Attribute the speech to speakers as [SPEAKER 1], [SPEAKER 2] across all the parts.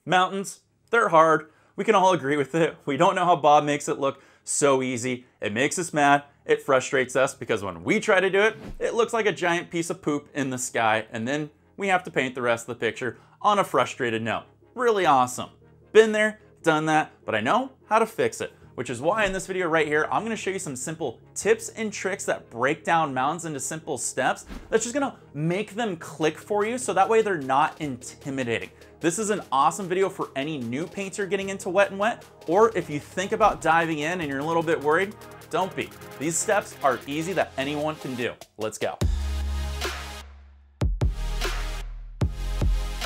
[SPEAKER 1] Mountains, they're hard. We can all agree with it. We don't know how Bob makes it look so easy. It makes us mad. It frustrates us because when we try to do it, it looks like a giant piece of poop in the sky, and then we have to paint the rest of the picture on a frustrated note. Really awesome. Been there, done that, but I know how to fix it, which is why in this video right here, I'm gonna show you some simple tips and tricks that break down mountains into simple steps that's just gonna make them click for you so that way they're not intimidating. This is an awesome video for any new painter getting into wet and wet, or if you think about diving in and you're a little bit worried, don't be. These steps are easy that anyone can do. Let's go.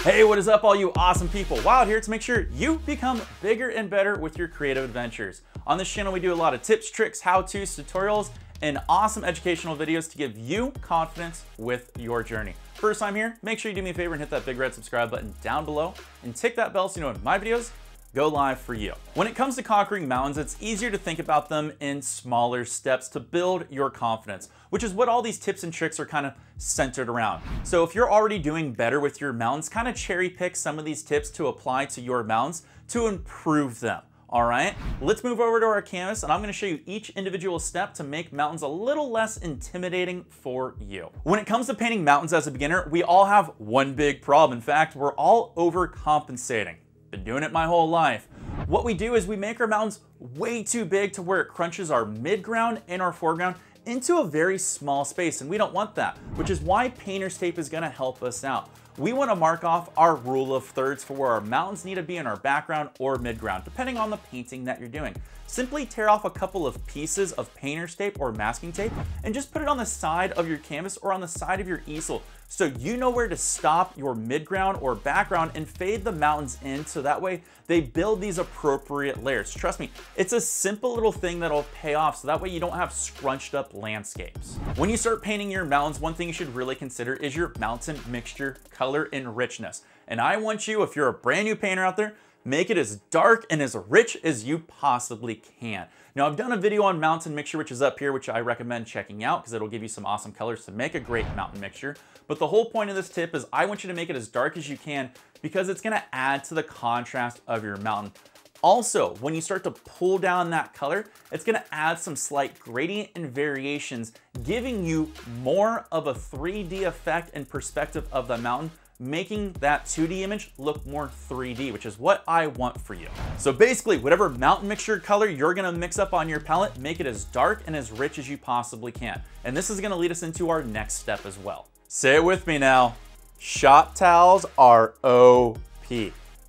[SPEAKER 1] Hey, what is up all you awesome people? Wild here to make sure you become bigger and better with your creative adventures. On this channel, we do a lot of tips, tricks, how-tos, tutorials, and awesome educational videos to give you confidence with your journey. First time here, make sure you do me a favor and hit that big red subscribe button down below and tick that bell so you know when my videos go live for you. When it comes to conquering mountains, it's easier to think about them in smaller steps to build your confidence, which is what all these tips and tricks are kind of centered around. So if you're already doing better with your mountains, kind of cherry pick some of these tips to apply to your mountains to improve them. All right, let's move over to our canvas and I'm gonna show you each individual step to make mountains a little less intimidating for you. When it comes to painting mountains as a beginner, we all have one big problem. In fact, we're all overcompensating. Been doing it my whole life. What we do is we make our mountains way too big to where it crunches our midground and our foreground into a very small space, and we don't want that, which is why painter's tape is gonna help us out. We wanna mark off our rule of thirds for where our mountains need to be in our background or midground, depending on the painting that you're doing. Simply tear off a couple of pieces of painter's tape or masking tape and just put it on the side of your canvas or on the side of your easel so you know where to stop your midground or background and fade the mountains in so that way they build these appropriate layers. Trust me, it's a simple little thing that'll pay off so that way you don't have scrunched up landscapes. When you start painting your mountains, one thing you should really consider is your mountain mixture, color, and richness. And I want you, if you're a brand new painter out there, make it as dark and as rich as you possibly can. Now, I've done a video on mountain mixture, which is up here, which I recommend checking out because it'll give you some awesome colors to make a great mountain mixture. But the whole point of this tip is I want you to make it as dark as you can because it's gonna add to the contrast of your mountain. Also, when you start to pull down that color, it's gonna add some slight gradient and variations, giving you more of a 3D effect and perspective of the mountain, making that 2D image look more 3D, which is what I want for you. So basically, whatever mountain mixture color you're gonna mix up on your palette, make it as dark and as rich as you possibly can. And this is gonna lead us into our next step as well. Say it with me now. Shop towels are OP.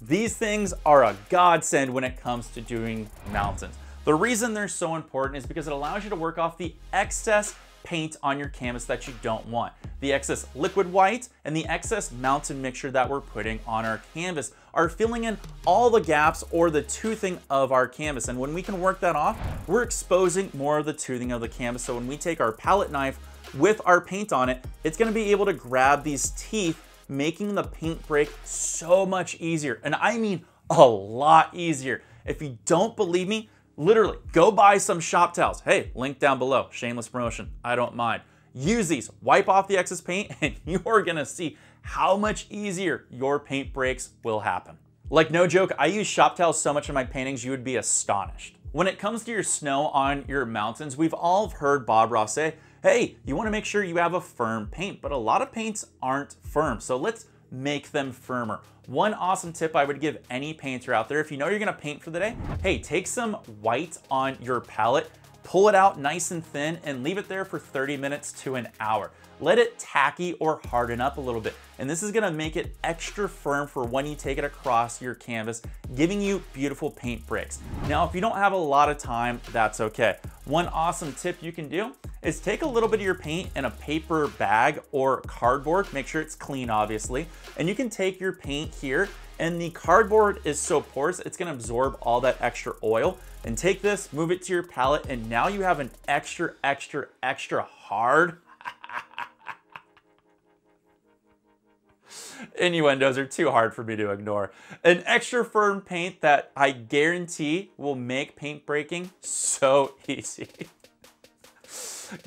[SPEAKER 1] These things are a godsend when it comes to doing mountains. The reason they're so important is because it allows you to work off the excess paint on your canvas that you don't want. The excess liquid white and the excess mountain mixture that we're putting on our canvas are filling in all the gaps or the toothing of our canvas. And when we can work that off, we're exposing more of the toothing of the canvas. So when we take our palette knife with our paint on it, it's gonna be able to grab these teeth, making the paint break so much easier. And I mean a lot easier. If you don't believe me, literally, go buy some shop towels. Hey, link down below, shameless promotion, I don't mind. Use these, wipe off the excess paint, and you're gonna see how much easier your paint breaks will happen. Like no joke, I use shop towels so much in my paintings, you would be astonished. When it comes to your snow on your mountains, we've all heard Bob Ross say, hey, you wanna make sure you have a firm paint, but a lot of paints aren't firm, so let's make them firmer. One awesome tip I would give any painter out there, if you know you're gonna paint for the day, hey, take some white on your palette, pull it out nice and thin, and leave it there for 30 minutes to an hour. Let it tacky or harden up a little bit. And this is gonna make it extra firm for when you take it across your canvas, giving you beautiful paint breaks. Now, if you don't have a lot of time, that's okay. One awesome tip you can do is take a little bit of your paint in a paper bag or cardboard, make sure it's clean, obviously, and you can take your paint here, and the cardboard is so porous, it's gonna absorb all that extra oil, and take this, move it to your palette, and now you have an extra hard, innuendos are too hard for me to ignore. An extra firm paint that I guarantee will make paint breaking so easy.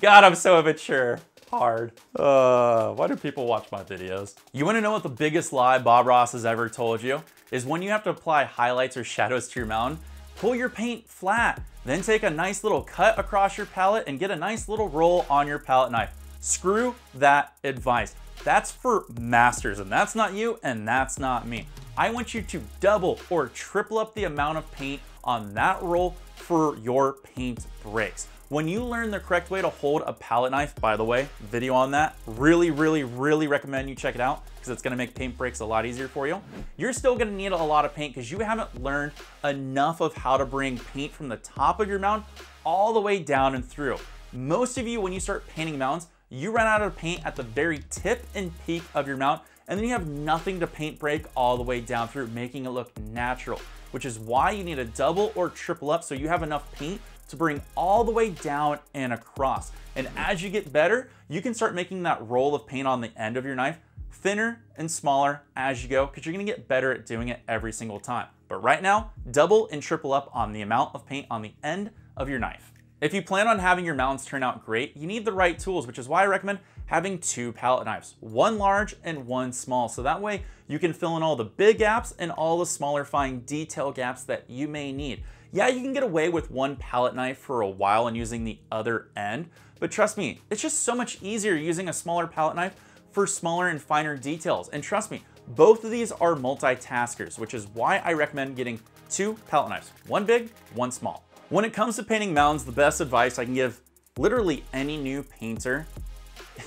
[SPEAKER 1] God, I'm so immature. Hard. Why do people watch my videos? You wanna know what the biggest lie Bob Ross has ever told you? is when you have to apply highlights or shadows to your mountain, pull your paint flat, then take a nice little cut across your palette and get a nice little roll on your palette knife. Screw that advice. That's for masters, and that's not you, and that's not me. I want you to double or triple up the amount of paint on that roll for your paint breaks. When you learn the correct way to hold a palette knife, by the way, video on that, really recommend you check it out because it's gonna make paint breaks a lot easier for you. You're still gonna need a lot of paint because you haven't learned enough of how to bring paint from the top of your mountain all the way down and through. Most of you, when you start painting mountains, you run out of paint at the very tip and peak of your mount, and then you have nothing to paint break all the way down through, making it look natural, which is why you need to double or triple up so you have enough paint to bring all the way down and across. And as you get better, you can start making that roll of paint on the end of your knife thinner and smaller as you go, because you're gonna get better at doing it every single time. But right now, double and triple up on the amount of paint on the end of your knife. If you plan on having your mountains turn out great, you need the right tools, which is why I recommend having 2 palette knives, one large and one small. So that way you can fill in all the big gaps and all the smaller fine detail gaps that you may need. Yeah, you can get away with one palette knife for a while and using the other end, but trust me, it's just so much easier using a smaller palette knife for smaller and finer details. And trust me, both of these are multitaskers, which is why I recommend getting 2 palette knives, one big, one small. When it comes to painting mountains, the best advice I can give literally any new painter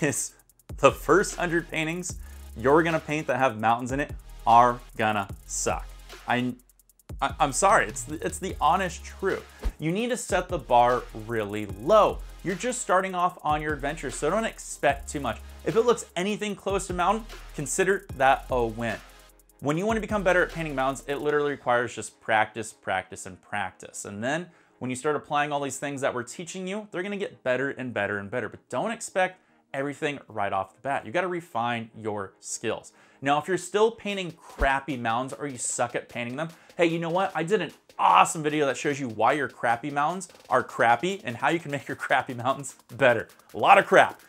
[SPEAKER 1] is the first 100 paintings you're gonna paint that have mountains in it are gonna suck. I'm sorry, it's the honest truth. You need to set the bar really low. You're just starting off on your adventure, so don't expect too much. If it looks anything close to mountain, consider that a win. When you want to become better at painting mountains, it literally requires just practice, practice, and practice. And then when you start applying all these things that we're teaching you, they're gonna get better and better and better. But don't expect everything right off the bat. You gotta refine your skills. Now, if you're still painting crappy mountains or you suck at painting them, hey, you know what? I did an awesome video that shows you why your crappy mountains are crappy and how you can make your crappy mountains better. A lot of crap.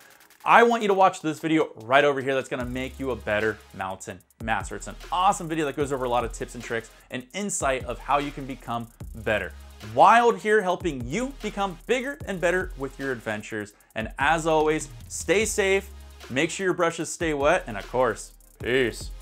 [SPEAKER 1] I want you to watch this video right over here that's gonna make you a better mountain master. It's an awesome video that goes over a lot of tips and tricks and insight of how you can become better. Wild here, helping you become bigger and better with your adventures. And as always, stay safe, make sure your brushes stay wet, and of course, peace.